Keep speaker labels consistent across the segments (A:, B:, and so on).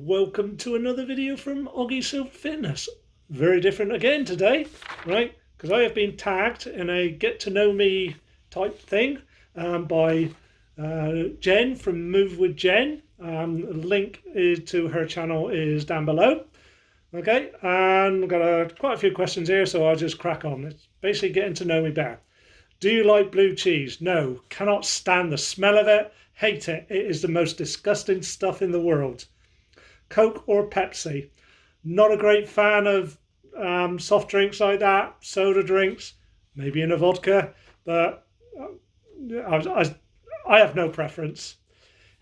A: welcome to another video from oggiesilverfitness. Very different again today, right? Because I have been tagged in a get to know me type thing by Jenn from Move with Jenn. Link to her channel is down below. Okay, and I've got quite a few questions here, so I'll just crack on. It's basically getting to know me better. Do you like blue cheese? No, cannot stand the smell of it. Hate it. It is the most disgusting stuff in the world. Coke or Pepsi? Not a great fan of soft drinks like that. Soda drinks, maybe in a vodka, but I have no preference.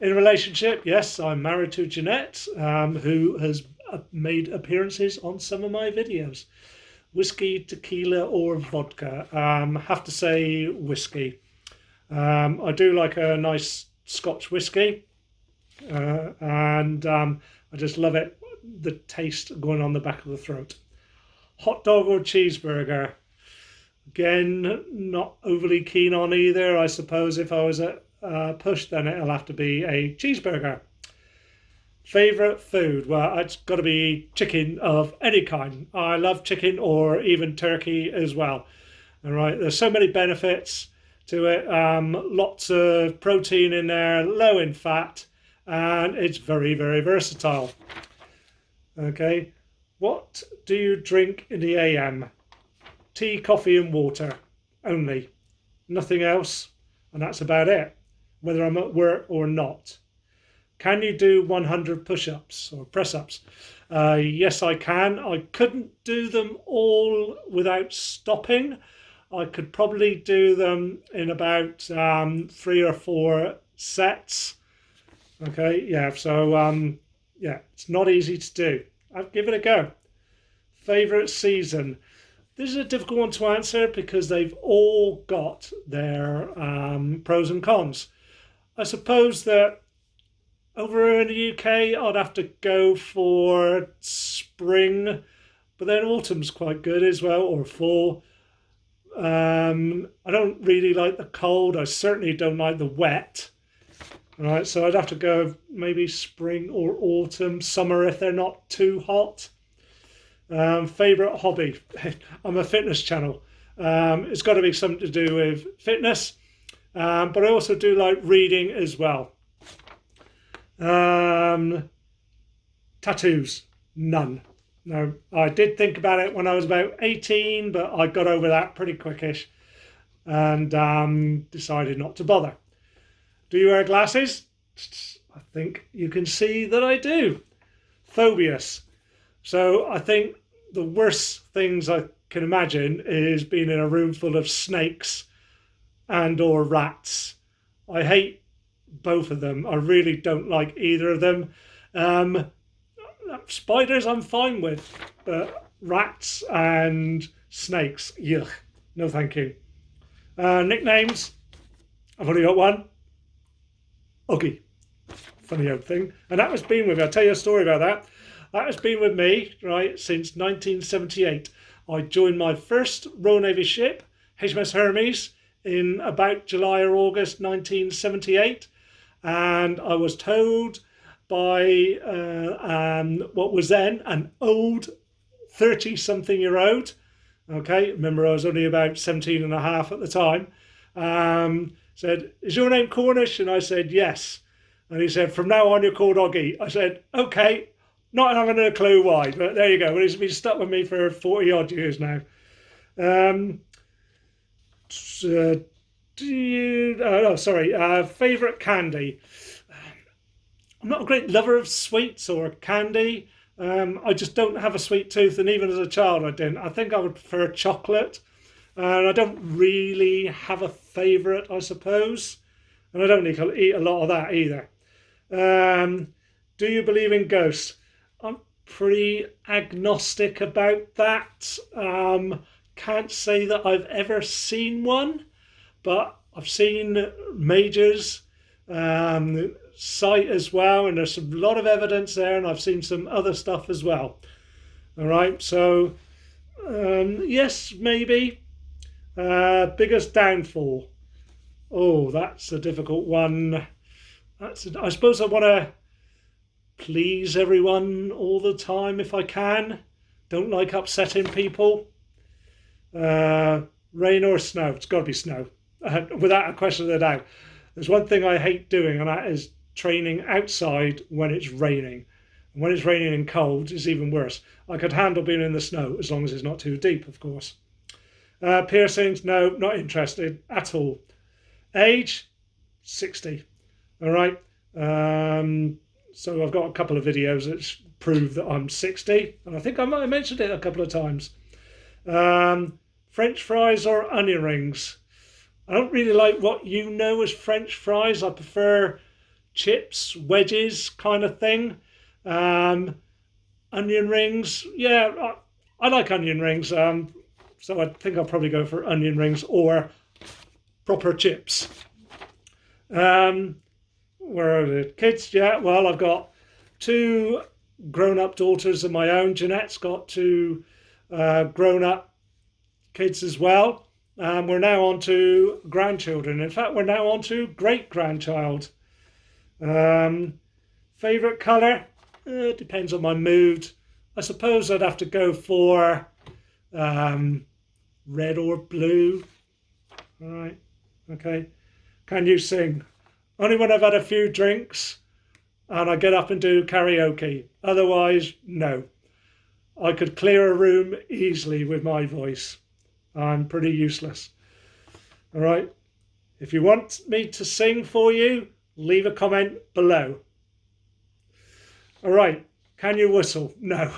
A: In a relationship, yes, I'm married to Jeanette, who has made appearances on some of my videos. Whiskey, tequila or vodka? Have to say whiskey. I do like a nice Scotch whiskey, and I just love it, the taste going on the back of the throat. Hot dog or cheeseburger? Again, not overly keen on either. I suppose if I was at push, then it'll have to be a cheeseburger. Favourite food? Well, it's got to be chicken of any kind. I love chicken or even turkey as well. All right, there's so many benefits to it. Lots of protein in there, low in fat, and it's very, very versatile. Okay, what do you drink in the AM? Tea, coffee and water only. Nothing else, and that's about it, whether I'm at work or not. Can you do 100 push-ups or press-ups? Yes, I can. I couldn't do them all without stopping. I could probably do them in about 3 or 4 sets. Okay, yeah, so yeah, it's not easy to do. I'll give it a go. Favourite season? This is a difficult one to answer because they've all got their pros and cons. I suppose that over in the UK, I'd have to go for spring, but then autumn's quite good as well, or fall. I don't really like the cold. I certainly don't like the wet. All right, so I'd have to go maybe spring or autumn, summer if they're not too hot. Favourite hobby? I'm a fitness channel. It's got to be something to do with fitness, but I also do like reading as well. Tattoos? None. No, I did think about it when I was about 18, but I got over that pretty quickish and decided not to bother. Do you wear glasses? I think you can see that I do. Phobias. So I think the worst things I can imagine is being in a room full of snakes and or rats. I hate both of them. I really don't like either of them. Spiders I'm fine with, but rats and snakes, yuck, no thank you. Nicknames? I've only got one. Oggie. Funny old thing. And that has been with me. I'll tell you a story about that. That has been with me, right, since 1978. I joined my first Royal Navy ship, HMS Hermes, in about July or August 1978. And I was told by what was then an old 30-something-year-old, okay, remember I was only about 17 and a half at the time, said, "Is your name Cornish?" And I said, "Yes." And he said, "From now on you're called Oggie." I said, "Okay," not having a clue why, but there you go. Well, he's been stuck with me for 40 odd years now. Favourite candy? I'm not a great lover of sweets or candy. I just don't have a sweet tooth, and even as a child I didn't. I think I would prefer chocolate, and I don't really have a favourite, I suppose, and I don't eat a lot of that either. Do you believe in ghosts? I'm pretty agnostic about that. Can't say that I've ever seen one, but I've seen majors, sight as well, and there's a lot of evidence there, and I've seen some other stuff as well. All right, so yes, maybe. Biggest downfall? Oh, that's a difficult one. I suppose I want to please everyone all the time if I can. Don't like upsetting people. Rain or snow? It's got to be snow, without a question of a doubt. There's one thing I hate doing, and that is training outside when it's raining. And when it's raining and cold, it's even worse. I could handle being in the snow as long as it's not too deep, of course. Piercings? No, not interested at all. Age? 60. All right. So I've got a couple of videos that prove that I'm 60, and I think I might have mentioned it a couple of times. French fries or onion rings? I don't really like what you know as French fries. I prefer chips, wedges kind of thing. Onion rings, yeah, I like onion rings. So I think I'll probably go for onion rings or proper chips. Where are the kids? Yeah, well, I've got 2 grown-up daughters of my own. Jeanette's got 2 grown-up kids as well. We're now on to grandchildren. In fact, we're now on to great-grandchild. Favourite colour? Depends on my mood. I suppose I'd have to go for red or blue. All right, okay. Can you sing? Only when I've had a few drinks and I get up and do karaoke. Otherwise, no. I could clear a room easily with my voice. I'm pretty useless. All right. If you want me to sing for you, leave a comment below. All right. Can you whistle? No.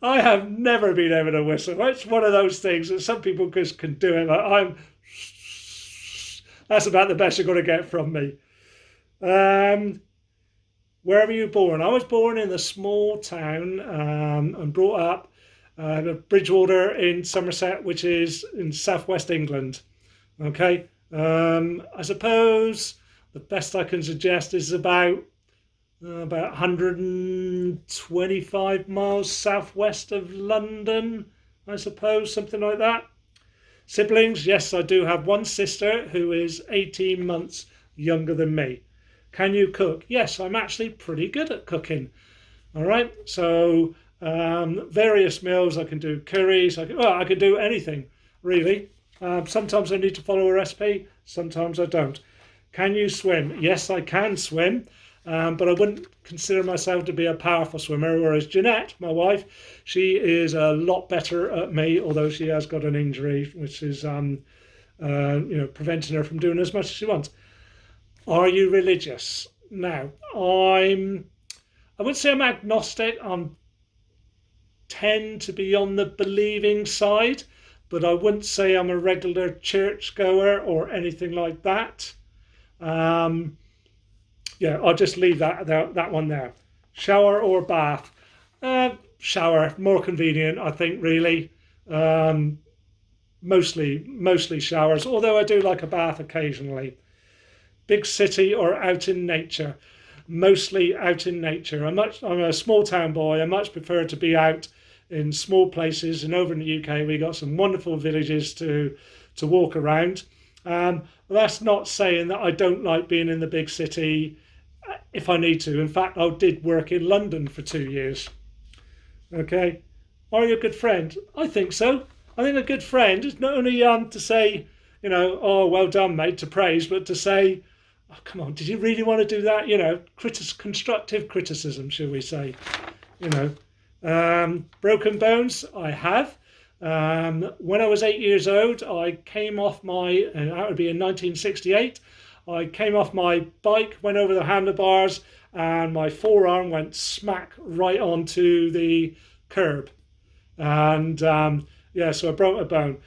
A: I have never been able to whistle. It's one of those things that some people just can do it. That's about the best you're going to get from me. Where were you born? I was born in a small town and brought up Bridgewater in Somerset, which is in southwest England. Okay, I suppose the best I can suggest is about 125 miles southwest of London, I suppose, something like that. Siblings? Yes, I do have one sister who is 18 months younger than me. Can you cook? Yes, I'm actually pretty good at cooking. All right, so various meals. I can do curries. I can do anything, really. Sometimes I need to follow a recipe. Sometimes I don't. Can you swim? Yes, I can swim, but I wouldn't consider myself to be a powerful swimmer, whereas Jeanette, my wife, she is a lot better at me, although she has got an injury, which is preventing her from doing as much as she wants. Are you religious? Now, I would say I'm agnostic. I tend to be on the believing side, but I wouldn't say I'm a regular churchgoer or anything like that. Yeah, I'll just leave that one there. Shower or bath? Shower, more convenient, I think, really. Mostly showers, although I do like a bath occasionally. Big city or out in nature? Mostly out in nature. I'm a small town boy. I much prefer to be out in small places, and over in the UK we got some wonderful villages to walk around. That's not saying that I don't like being in the big city if I need to. In fact, I did work in London for 2 years. Okay. Are you a good friend? I think so. I think a good friend is not only to say, oh, well done, mate, to praise, but to say, oh, come on, did you really want to do that? Constructive criticism, shall we say. Broken bones, I have. When I was 8 years old, I came off and that would be in 1968, I came off my bike, went over the handlebars, and my forearm went smack right onto the curb. And so I broke a bone.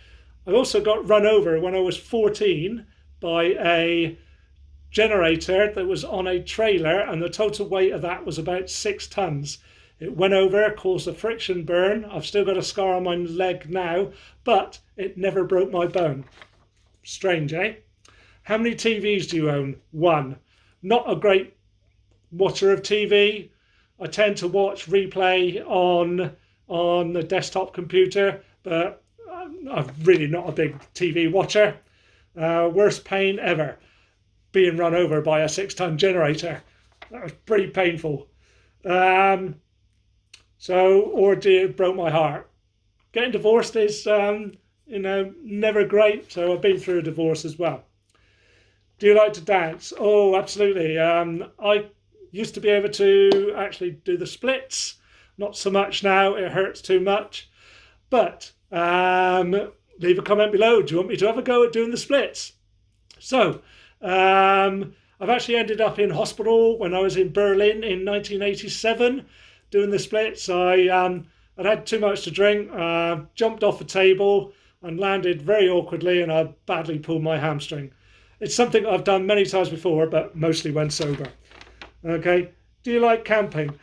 A: I also got run over when I was 14 by a generator that was on a trailer, and the total weight of that was about 6 tons. It went over, caused a friction burn. I've still got a scar on my leg now, but it never broke my bone. Strange, eh? How many TVs do you own? 1. Not a great watcher of TV. I tend to watch replay on the desktop computer, but I'm really not a big TV watcher. Worst pain ever, being run over by a 6-ton generator. That was pretty painful. Ordeal broke my heart. Getting divorced is, never great. So I've been through a divorce as well. Do you like to dance? Oh, absolutely. I used to be able to actually do the splits. Not so much now. It hurts too much. But leave a comment below. Do you want me to have a go at doing the splits? So, I've actually ended up in hospital when I was in Berlin in 1987 doing the splits. I'd had too much to drink, jumped off a table and landed very awkwardly, and I badly pulled my hamstring. It's something I've done many times before, but mostly when sober. Okay. Do you like camping?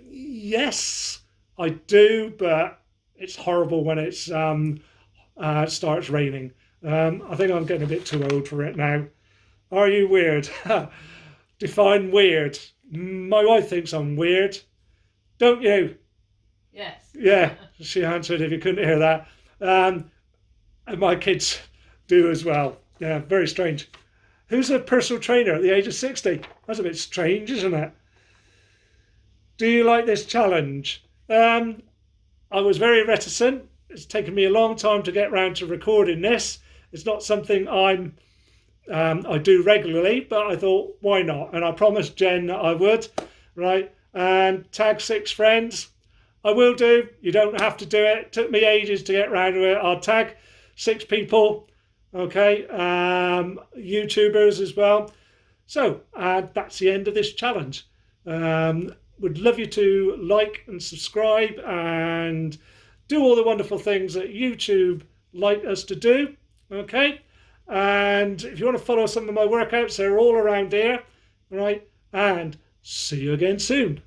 A: Yes, I do, but it's horrible when it starts raining. I think I'm getting a bit too old for it now. Are you weird? Define weird. My wife thinks I'm weird. Don't you?
B: Yes.
A: Yeah, she answered if you couldn't hear that. And my kids do as well. Yeah, very strange. Who's a personal trainer at the age of 60? That's a bit strange, isn't it? Do you like this challenge? I was very reticent. It's taken me a long time to get round to recording this. It's not something I do regularly, but I thought, why not? And I promised Jen that I would, right? And tag 6 friends. I will do. You don't have to do it. It took me ages to get round to it. I'll tag 6 people. Okay, YouTubers as well. So that's the end of this challenge. Would love you to like and subscribe and do all the wonderful things that YouTube like us to do. Okay, and if you want to follow some of my workouts, they're all around here. All right, and see you again soon.